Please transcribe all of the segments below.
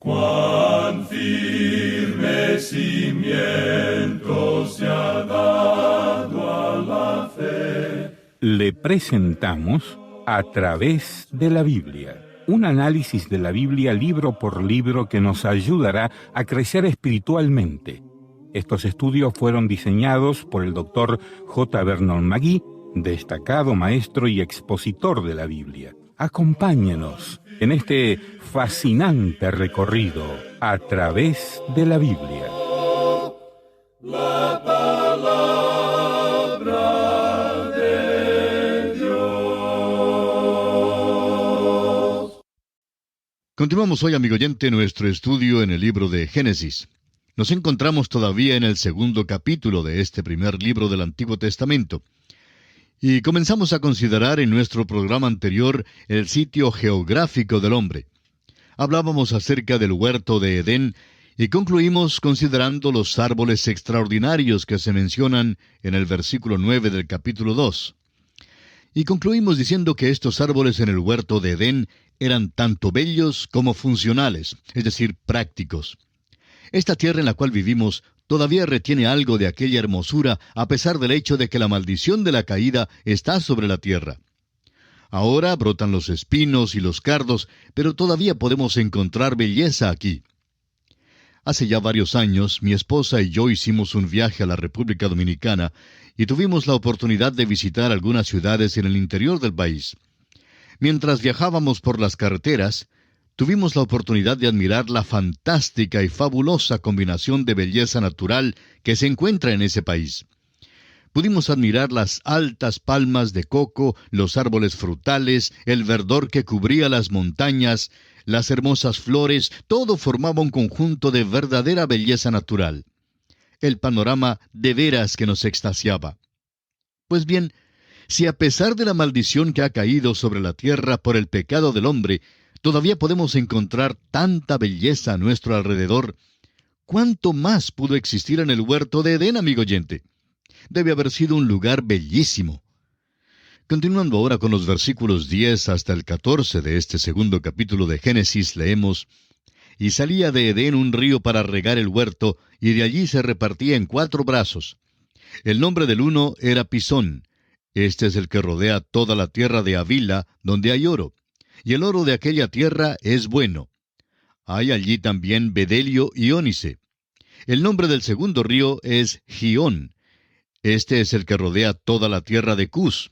Cuán firme cimiento se ha dado a la fe. Le presentamos A través de la Biblia, un análisis de la Biblia libro por libro que nos ayudará a crecer espiritualmente. Estos estudios fueron diseñados por el Dr. J. Vernon McGee, destacado maestro y expositor de la Biblia. Acompáñenos en este fascinante recorrido a través de la Biblia. La palabra de Dios. Continuamos hoy, amigo oyente, nuestro estudio en el libro de Génesis. Nos encontramos todavía en el segundo capítulo de este primer libro del Antiguo Testamento. Y comenzamos a considerar en nuestro programa anterior el sitio geográfico del hombre. Hablábamos acerca del huerto de Edén y concluimos considerando los árboles extraordinarios que se mencionan en el versículo 9 del capítulo 2. Y concluimos diciendo que estos árboles en el huerto de Edén eran tanto bellos como funcionales, es decir, prácticos. Esta tierra en la cual vivimos todavía retiene algo de aquella hermosura a pesar del hecho de que la maldición de la caída está sobre la tierra. Ahora brotan los espinos y los cardos, pero todavía podemos encontrar belleza aquí. Hace ya varios años, mi esposa y yo hicimos un viaje a la República Dominicana y tuvimos la oportunidad de visitar algunas ciudades en el interior del país. Mientras viajábamos por las carreteras, tuvimos la oportunidad de admirar la fantástica y fabulosa combinación de belleza natural que se encuentra en ese país. Pudimos admirar las altas palmas de coco, los árboles frutales, el verdor que cubría las montañas, las hermosas flores, todo formaba un conjunto de verdadera belleza natural. El panorama de veras que nos extasiaba. Pues bien, si a pesar de la maldición que ha caído sobre la tierra por el pecado del hombre, todavía podemos encontrar tanta belleza a nuestro alrededor, ¿cuánto más pudo existir en el huerto de Edén, amigo oyente? Debe haber sido un lugar bellísimo. Continuando ahora con los versículos 10 hasta el 14 de este segundo capítulo de Génesis, leemos: Y salía de Edén un río para regar el huerto, y de allí se repartía en 4 brazos. El nombre del uno era Pisón. Este es el que rodea toda la tierra de Havila, donde hay oro. Y el oro de aquella tierra es bueno. Hay allí también bedelio y ónice. El nombre del segundo río es Gihón. Este es el que rodea toda la tierra de Cus.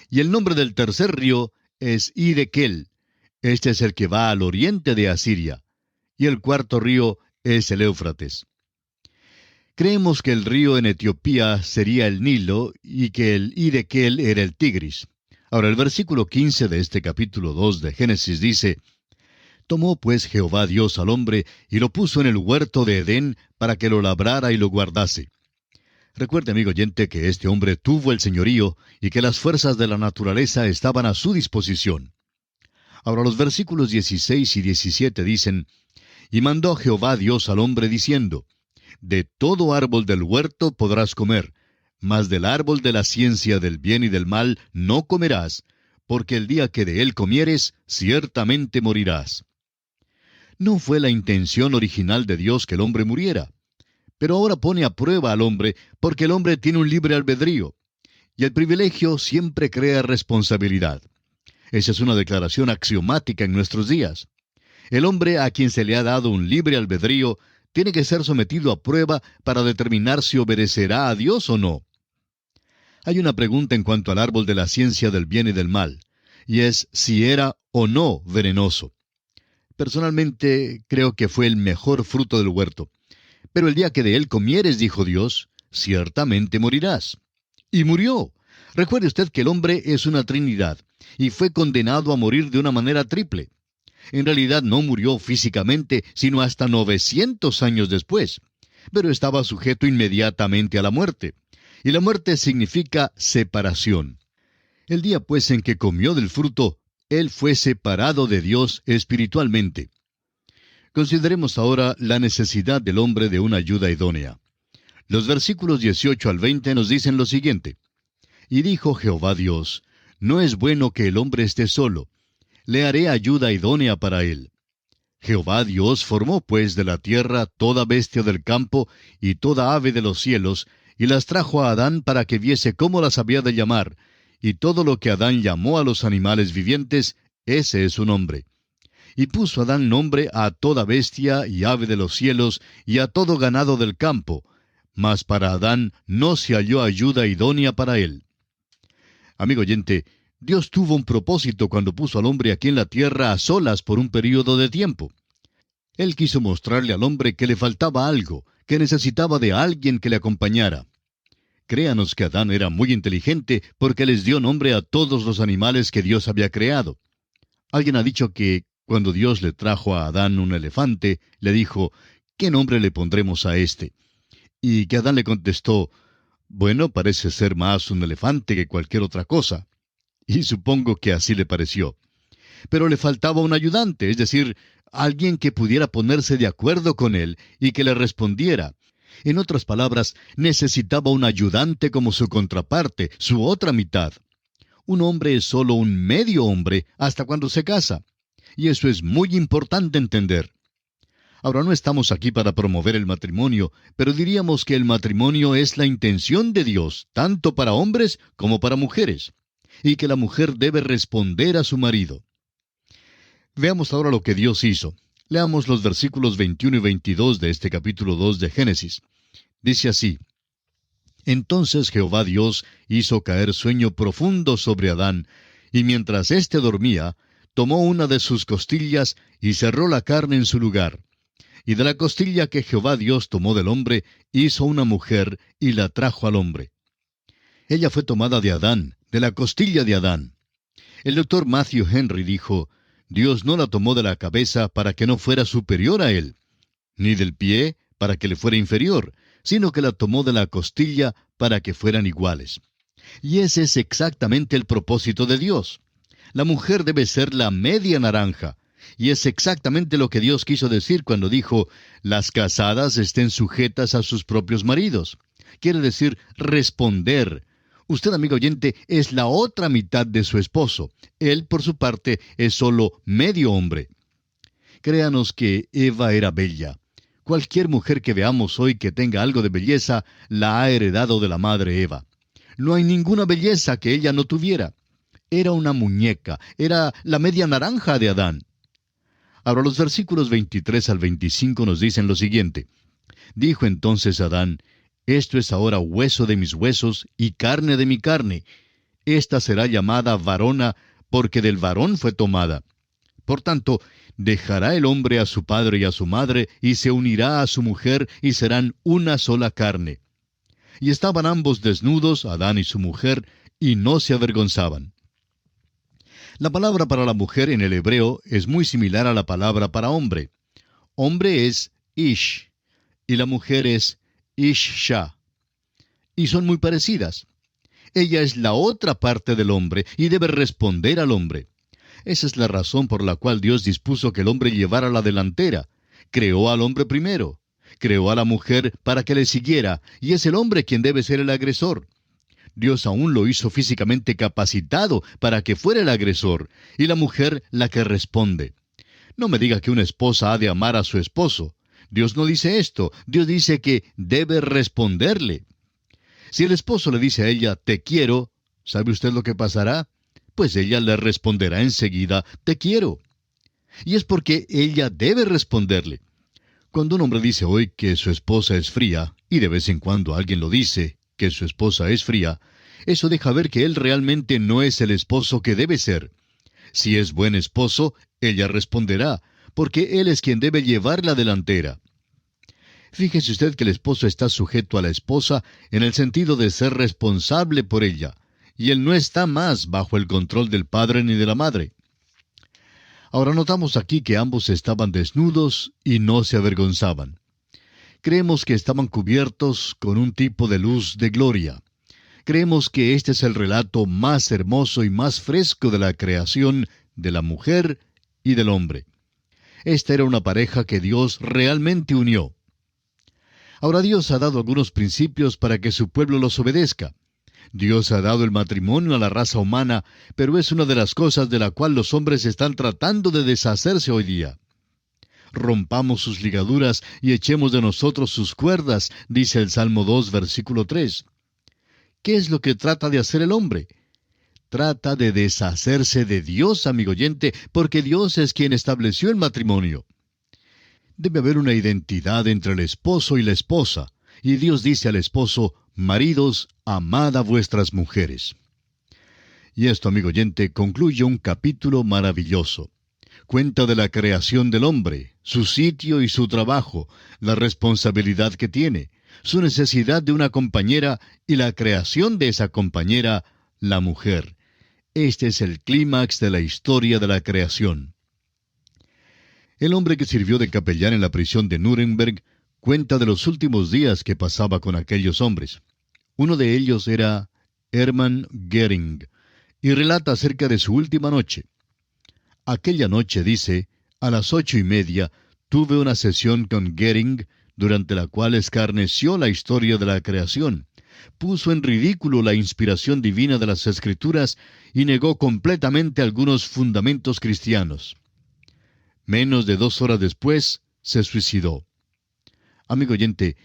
Y el nombre del tercer río es Hidekel. Este es el que va al oriente de Asiria. Y el cuarto río es el Éufrates. Creemos que el río en Etiopía sería el Nilo y que el Hidekel era el Tigris. Ahora, el versículo 15 de este capítulo 2 de Génesis dice: Tomó pues Jehová Dios al hombre y lo puso en el huerto de Edén para que lo labrara y lo guardase. Recuerde, amigo oyente, que este hombre tuvo el señorío y que las fuerzas de la naturaleza estaban a su disposición. Ahora, los versículos 16 y 17 dicen: Y mandó Jehová Dios al hombre diciendo: De todo árbol del huerto podrás comer, mas del árbol de la ciencia del bien y del mal no comerás, porque el día que de él comieres, ciertamente morirás. No fue la intención original de Dios que el hombre muriera, pero ahora pone a prueba al hombre porque el hombre tiene un libre albedrío, y el privilegio siempre crea responsabilidad. Esa es una declaración axiomática en nuestros días. El hombre a quien se le ha dado un libre albedrío tiene que ser sometido a prueba para determinar si obedecerá a Dios o no. Hay una pregunta en cuanto al árbol de la ciencia del bien y del mal, y es si era o no venenoso. Personalmente, creo que fue el mejor fruto del huerto. Pero el día que de él comieres, dijo Dios, ciertamente morirás. Y murió. Recuerde usted que el hombre es una trinidad, y fue condenado a morir de una manera triple. En realidad no murió físicamente, sino hasta 900 años después. Pero estaba sujeto inmediatamente a la muerte. Y la muerte significa separación. El día pues en que comió del fruto, él fue separado de Dios espiritualmente. Consideremos ahora la necesidad del hombre de una ayuda idónea. Los versículos 18 al 20 nos dicen lo siguiente: Y dijo Jehová Dios: No es bueno que el hombre esté solo. Le haré ayuda idónea para él. Jehová Dios formó pues de la tierra toda bestia del campo y toda ave de los cielos, y las trajo a Adán para que viese cómo las había de llamar, y todo lo que Adán llamó a los animales vivientes, ese es su nombre. Y puso Adán nombre a toda bestia y ave de los cielos, y a todo ganado del campo, mas para Adán no se halló ayuda idónea para él. Amigo oyente, Dios tuvo un propósito cuando puso al hombre aquí en la tierra a solas por un período de tiempo. Él quiso mostrarle al hombre que le faltaba algo, que necesitaba de alguien que le acompañara. Créanos que Adán era muy inteligente porque les dio nombre a todos los animales que Dios había creado. Alguien ha dicho que cuando Dios le trajo a Adán un elefante, le dijo, ¿qué nombre le pondremos a este? Y que Adán le contestó, bueno, parece ser más un elefante que cualquier otra cosa. Y supongo que así le pareció. Pero le faltaba un ayudante, es decir, alguien que pudiera ponerse de acuerdo con él y que le respondiera. En otras palabras, necesitaba un ayudante como su contraparte, su otra mitad. Un hombre es solo un medio hombre hasta cuando se casa. Y eso es muy importante entender. Ahora, no estamos aquí para promover el matrimonio, pero diríamos que el matrimonio es la intención de Dios, tanto para hombres como para mujeres, y que la mujer debe responder a su marido. Veamos ahora lo que Dios hizo. Leamos los versículos 21 y 22 de este capítulo 2 de Génesis. Dice así: Entonces Jehová Dios hizo caer sueño profundo sobre Adán, y mientras éste dormía, tomó una de sus costillas y cerró la carne en su lugar. Y de la costilla que Jehová Dios tomó del hombre, hizo una mujer y la trajo al hombre. Ella fue tomada de Adán, de la costilla de Adán. El doctor Matthew Henry dijo, Dios no la tomó de la cabeza para que no fuera superior a él, ni del pie para que le fuera inferior, sino que la tomó de la costilla para que fueran iguales. Y ese es exactamente el propósito de Dios. La mujer debe ser la media naranja, y es exactamente lo que Dios quiso decir cuando dijo, las casadas estén sujetas a sus propios maridos. Quiere decir responder. Usted, amigo oyente, es la otra mitad de su esposo. Él, por su parte, es solo medio hombre. Créanos que Eva era bella. Cualquier mujer que veamos hoy que tenga algo de belleza, la ha heredado de la madre Eva. No hay ninguna belleza que ella no tuviera. Era una muñeca, era la media naranja de Adán. Ahora los versículos 23 al 25 nos dicen lo siguiente. Dijo entonces Adán, esto es ahora hueso de mis huesos y carne de mi carne. Esta será llamada varona, porque del varón fue tomada. Por tanto, dejará el hombre a su padre y a su madre, y se unirá a su mujer, y serán una sola carne. Y estaban ambos desnudos, Adán y su mujer, y no se avergonzaban. La palabra para la mujer en el hebreo es muy similar a la palabra para hombre. Hombre es ish, y la mujer es Isha. Y son muy parecidas. Ella es la otra parte del hombre y debe responder al hombre. Esa es la razón por la cual Dios dispuso que el hombre llevara la delantera. Creó al hombre primero. Creó a la mujer para que le siguiera, y es el hombre quien debe ser el agresor. Dios aún lo hizo físicamente capacitado para que fuera el agresor, y la mujer la que responde. No me diga que una esposa ha de amar a su esposo. Dios no dice esto. Dios dice que debe responderle. Si el esposo le dice a ella, te quiero, ¿sabe usted lo que pasará? Pues ella le responderá enseguida, te quiero. Y es porque ella debe responderle. Cuando un hombre dice hoy que su esposa es fría, y de vez en cuando alguien lo dice, que su esposa es fría, eso deja ver que él realmente no es el esposo que debe ser. Si es buen esposo, ella responderá, porque él es quien debe llevar la delantera. Fíjese usted que el esposo está sujeto a la esposa en el sentido de ser responsable por ella, y él no está más bajo el control del padre ni de la madre. Ahora notamos aquí que ambos estaban desnudos y no se avergonzaban. Creemos que estaban cubiertos con un tipo de luz de gloria. Creemos que este es el relato más hermoso y más fresco de la creación de la mujer y del hombre. Esta era una pareja que Dios realmente unió. Ahora Dios ha dado algunos principios para que su pueblo los obedezca. Dios ha dado el matrimonio a la raza humana, pero es una de las cosas de la cual los hombres están tratando de deshacerse hoy día. Rompamos sus ligaduras y echemos de nosotros sus cuerdas, dice el Salmo 2, versículo 3. ¿Qué es lo que trata de hacer el hombre? Trata de deshacerse de Dios, amigo oyente, porque Dios es quien estableció el matrimonio. Debe haber una identidad entre el esposo y la esposa, y Dios dice al esposo: maridos, amad a vuestras mujeres. Y esto, amigo oyente, concluye un capítulo maravilloso. Cuenta de la creación del hombre, su sitio y su trabajo, la responsabilidad que tiene, su necesidad de una compañera y la creación de esa compañera, la mujer. Este es el clímax de la historia de la creación. El hombre que sirvió de capellán en la prisión de Nuremberg cuenta de los últimos días que pasaba con aquellos hombres. Uno de ellos era Hermann Göring, y relata acerca de su última noche. Aquella noche, dice, a las 8:30, tuve una sesión con Göring, durante la cual escarneció la historia de la creación, puso en ridículo la inspiración divina de las Escrituras y negó completamente algunos fundamentos cristianos. Menos de 2 horas después, se suicidó. Amigo oyente,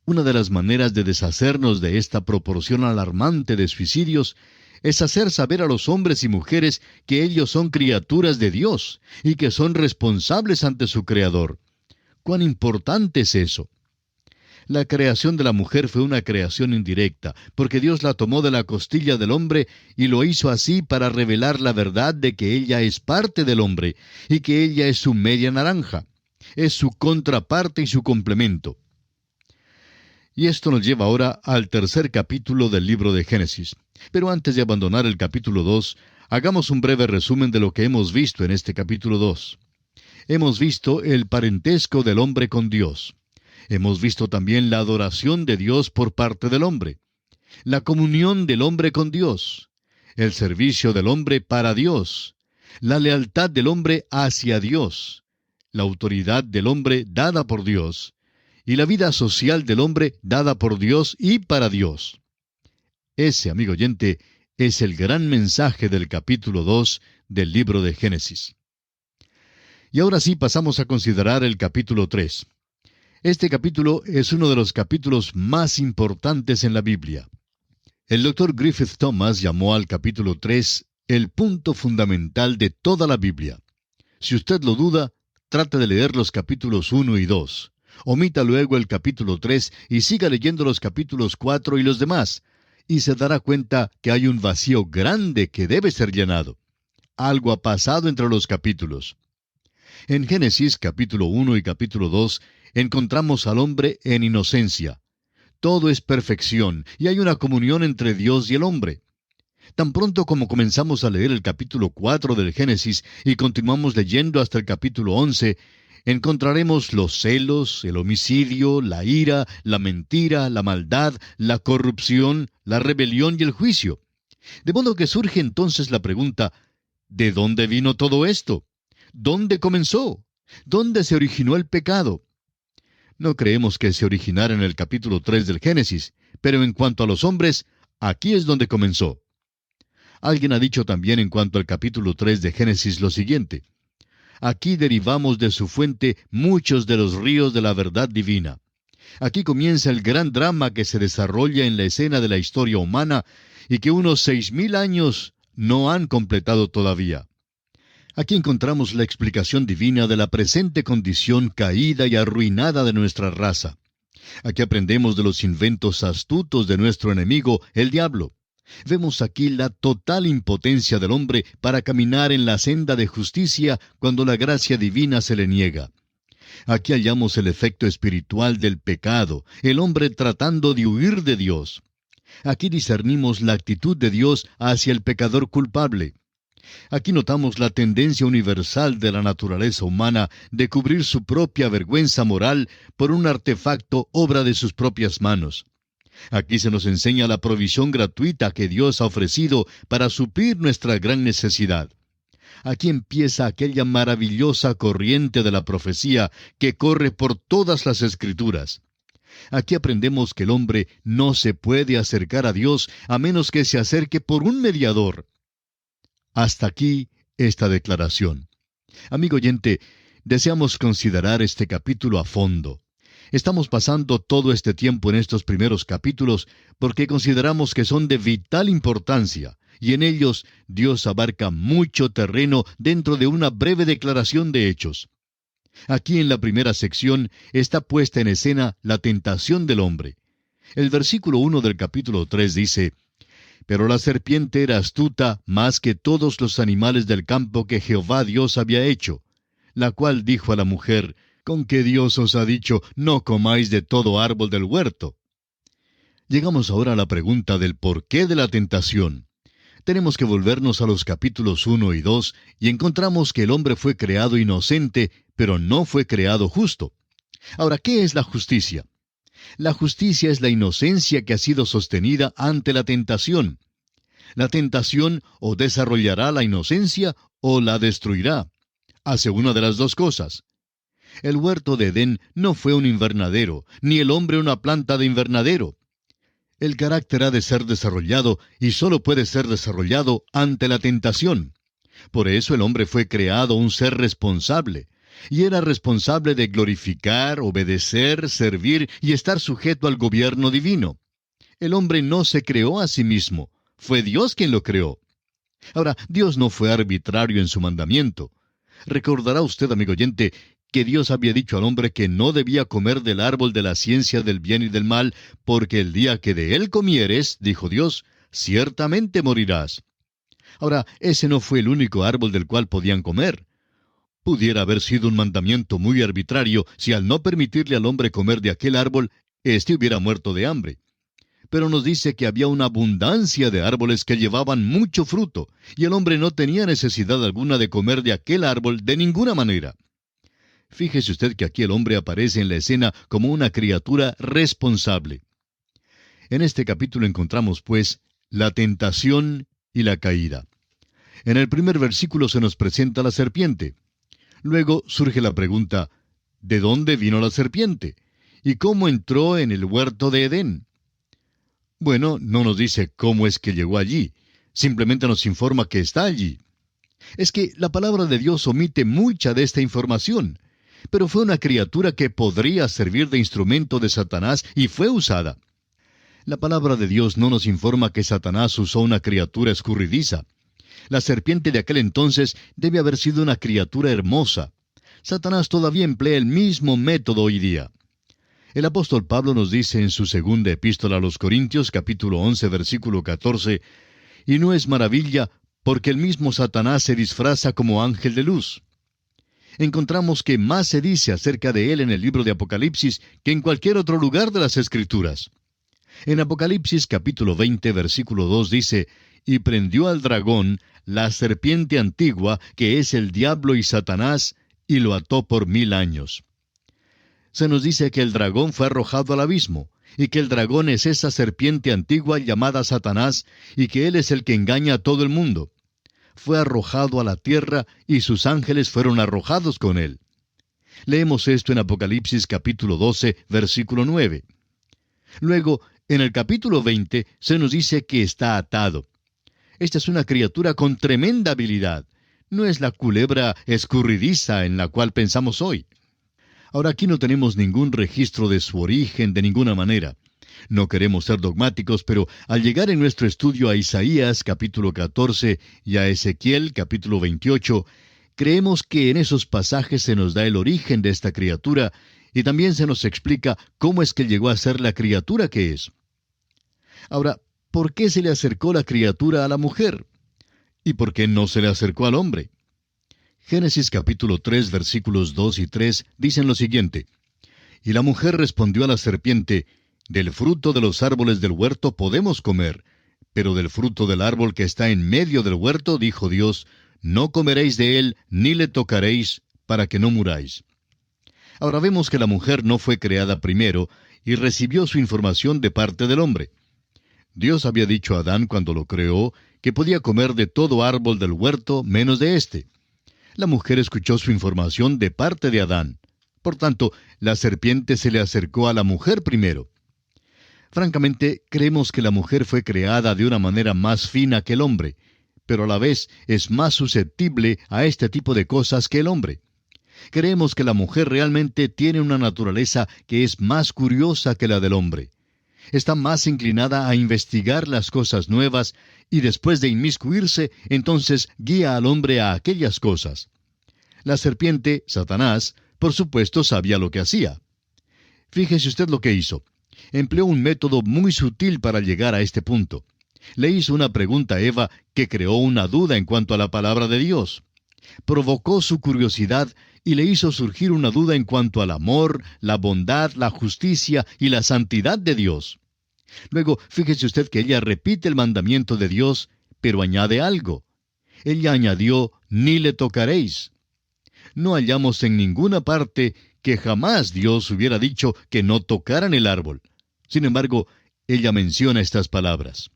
una de las maneras de deshacernos de esta proporción alarmante de suicidios es hacer saber a los hombres y mujeres que ellos son criaturas de Dios y que son responsables ante su Creador. ¿Cuán importante es eso? La creación de la mujer fue una creación indirecta, porque Dios la tomó de la costilla del hombre y lo hizo así para revelar la verdad de que ella es parte del hombre y que ella es su media naranja, es su contraparte y su complemento. Y esto nos lleva ahora al tercer capítulo del libro de Génesis. Pero antes de abandonar el capítulo 2, hagamos un breve resumen de lo que hemos visto en este capítulo 2. Hemos visto el parentesco del hombre con Dios. Hemos visto también la adoración de Dios por parte del hombre, la comunión del hombre con Dios, el servicio del hombre para Dios, la lealtad del hombre hacia Dios, la autoridad del hombre dada por Dios, y la vida social del hombre dada por Dios y para Dios. Ese, amigo oyente, es el gran mensaje del capítulo 2 del libro de Génesis. Y ahora sí pasamos a considerar el capítulo 3. Este capítulo es uno de los capítulos más importantes en la Biblia. El Dr. Griffith Thomas llamó al capítulo 3 el punto fundamental de toda la Biblia. Si usted lo duda, trate de leer los capítulos 1 y 2. Omita luego el capítulo 3 y siga leyendo los capítulos 4 y los demás, y se dará cuenta que hay un vacío grande que debe ser llenado. Algo ha pasado entre los capítulos. En Génesis capítulo 1 y capítulo 2 encontramos al hombre en inocencia. Todo es perfección y hay una comunión entre Dios y el hombre. Tan pronto como comenzamos a leer el capítulo 4 del Génesis y continuamos leyendo hasta el capítulo 11, encontraremos los celos, el homicidio, la ira, la mentira, la maldad, la corrupción, la rebelión y el juicio. De modo que surge entonces la pregunta: ¿de dónde vino todo esto? ¿Dónde comenzó? ¿Dónde se originó el pecado? No creemos que se originara en el capítulo 3 del Génesis, pero en cuanto a los hombres, aquí es donde comenzó. Alguien ha dicho también en cuanto al capítulo 3 de Génesis lo siguiente: aquí derivamos de su fuente muchos de los ríos de la verdad divina. Aquí comienza el gran drama que se desarrolla en la escena de la historia humana y que unos 6,000 años no han completado todavía. Aquí encontramos la explicación divina de la presente condición caída y arruinada de nuestra raza. Aquí aprendemos de los inventos astutos de nuestro enemigo, el diablo. Vemos aquí la total impotencia del hombre para caminar en la senda de justicia cuando la gracia divina se le niega. Aquí hallamos el efecto espiritual del pecado, el hombre tratando de huir de Dios. Aquí discernimos la actitud de Dios hacia el pecador culpable. Aquí notamos la tendencia universal de la naturaleza humana de cubrir su propia vergüenza moral por un artefacto obra de sus propias manos. Aquí se nos enseña la provisión gratuita que Dios ha ofrecido para suplir nuestra gran necesidad. Aquí empieza aquella maravillosa corriente de la profecía que corre por todas las Escrituras. Aquí aprendemos que el hombre no se puede acercar a Dios a menos que se acerque por un mediador. Hasta aquí esta declaración. Amigo oyente, deseamos considerar este capítulo a fondo. Estamos pasando todo este tiempo en estos primeros capítulos porque consideramos que son de vital importancia, y en ellos Dios abarca mucho terreno dentro de una breve declaración de hechos. Aquí en la primera sección está puesta en escena la tentación del hombre. El versículo 1 del capítulo 3 dice: Pero la serpiente era astuta más que todos los animales del campo que Jehová Dios había hecho, la cual dijo a la mujer: ¿Con qué Dios os ha dicho, no comáis de todo árbol del huerto? Llegamos ahora a la pregunta del porqué de la tentación. Tenemos que volvernos a los capítulos 1 y 2 y encontramos que el hombre fue creado inocente, pero no fue creado justo. Ahora, ¿qué es la justicia? La justicia es la inocencia que ha sido sostenida ante la tentación. La tentación o desarrollará la inocencia o la destruirá. Hace una de las dos cosas. El huerto de Edén no fue un invernadero, ni el hombre una planta de invernadero. El carácter ha de ser desarrollado y solo puede ser desarrollado ante la tentación. Por eso el hombre fue creado un ser responsable, y era responsable de glorificar, obedecer, servir y estar sujeto al gobierno divino. El hombre no se creó a sí mismo, fue Dios quien lo creó. Ahora, Dios no fue arbitrario en su mandamiento. Recordará usted, amigo oyente, que Dios había dicho al hombre que no debía comer del árbol de la ciencia del bien y del mal, porque el día que de él comieres, dijo Dios, ciertamente morirás. Ahora, ese no fue el único árbol del cual podían comer. Pudiera haber sido un mandamiento muy arbitrario si al no permitirle al hombre comer de aquel árbol, éste hubiera muerto de hambre. Pero nos dice que había una abundancia de árboles que llevaban mucho fruto, y el hombre no tenía necesidad alguna de comer de aquel árbol de ninguna manera. Fíjese usted que aquí el hombre aparece en la escena como una criatura responsable. En este capítulo encontramos, pues, la tentación y la caída. En el primer versículo se nos presenta la serpiente. Luego surge la pregunta: ¿de dónde vino la serpiente? ¿Y cómo entró en el huerto de Edén? Bueno, no nos dice cómo es que llegó allí. Simplemente nos informa que está allí. Es que la palabra de Dios omite mucha de esta información. Pero fue una criatura que podría servir de instrumento de Satanás y fue usada. La palabra de Dios no nos informa que Satanás usó una criatura escurridiza. La serpiente de aquel entonces debe haber sido una criatura hermosa. Satanás todavía emplea el mismo método hoy día. El apóstol Pablo nos dice en su segunda epístola a los Corintios, capítulo 11, versículo 14, «Y no es maravilla, porque el mismo Satanás se disfraza como ángel de luz». Encontramos que más se dice acerca de él en el libro de Apocalipsis que en cualquier otro lugar de las Escrituras. En Apocalipsis capítulo 20, versículo 2 dice: «Y prendió al dragón, la serpiente antigua, que es el diablo y Satanás, y lo ató por 1000 años». Se nos dice que el dragón fue arrojado al abismo, y que el dragón es esa serpiente antigua llamada Satanás, y que él es el que engaña a todo el mundo. Fue arrojado a la tierra y sus ángeles fueron arrojados con él. Leemos esto en Apocalipsis capítulo 12, versículo 9. Luego, en el capítulo 20, se nos dice que está atado. Esta es una criatura con tremenda habilidad. No es la culebra escurridiza en la cual pensamos hoy. Ahora aquí no tenemos ningún registro de su origen de ninguna manera. No queremos ser dogmáticos, pero al llegar en nuestro estudio a Isaías capítulo 14 y a Ezequiel capítulo 28, creemos que en esos pasajes se nos da el origen de esta criatura y también se nos explica cómo es que llegó a ser la criatura que es. Ahora, ¿por qué se le acercó la criatura a la mujer? ¿Y por qué no se le acercó al hombre? Génesis capítulo 3 versículos 2 y 3 dicen lo siguiente: «Y la mujer respondió a la serpiente: Del fruto de los árboles del huerto podemos comer, pero del fruto del árbol que está en medio del huerto, dijo Dios, no comeréis de él, ni le tocaréis, para que no muráis». Ahora vemos que la mujer no fue creada primero y recibió su información de parte del hombre. Dios había dicho a Adán cuando lo creó que podía comer de todo árbol del huerto menos de éste. La mujer escuchó su información de parte de Adán. Por tanto, la serpiente se le acercó a la mujer primero. Francamente, creemos que la mujer fue creada de una manera más fina que el hombre, pero a la vez es más susceptible a este tipo de cosas que el hombre. Creemos que la mujer realmente tiene una naturaleza que es más curiosa que la del hombre. Está más inclinada a investigar las cosas nuevas y después de inmiscuirse, entonces guía al hombre a aquellas cosas. La serpiente, Satanás, por supuesto sabía lo que hacía. Fíjese usted lo que hizo. Empleó un método muy sutil para llegar a este punto. Le hizo una pregunta a Eva que creó una duda en cuanto a la palabra de Dios. Provocó su curiosidad y le hizo surgir una duda en cuanto al amor, la bondad, la justicia y la santidad de Dios. Luego, fíjese usted que ella repite el mandamiento de Dios, pero añade algo. Ella añadió, ni le tocaréis. No hallamos en ninguna parte que jamás Dios hubiera dicho que no tocaran el árbol. Sin embargo, ella menciona estas palabras.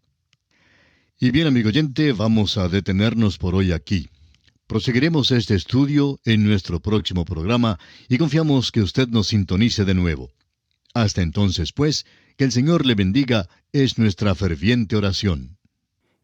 Y bien, amigo oyente, vamos a detenernos por hoy aquí. Proseguiremos este estudio en nuestro próximo programa y confiamos que usted nos sintonice de nuevo. Hasta entonces, pues, que el Señor le bendiga es nuestra ferviente oración.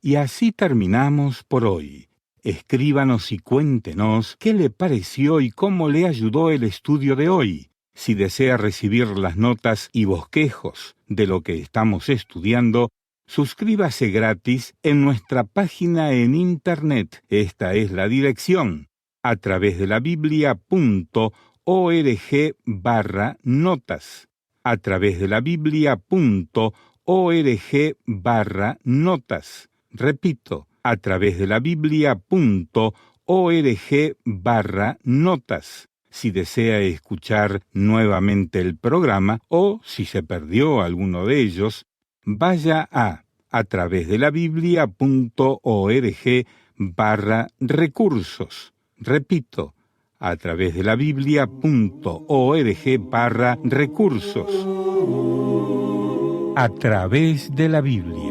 Y así terminamos por hoy. Escríbanos y cuéntenos qué le pareció y cómo le ayudó el estudio de hoy. Si desea recibir las notas y bosquejos de lo que estamos estudiando, suscríbase gratis en nuestra página en Internet. Esta es la dirección: a través de la Biblia.org/notas. A través de la Biblia.org/notas. Repito, a través de la Biblia.org/notas. Si desea escuchar nuevamente el programa o si se perdió alguno de ellos, vaya a través de la Biblia.org/recursos. Repito, a través de la Biblia.org/recursos. A través de la Biblia.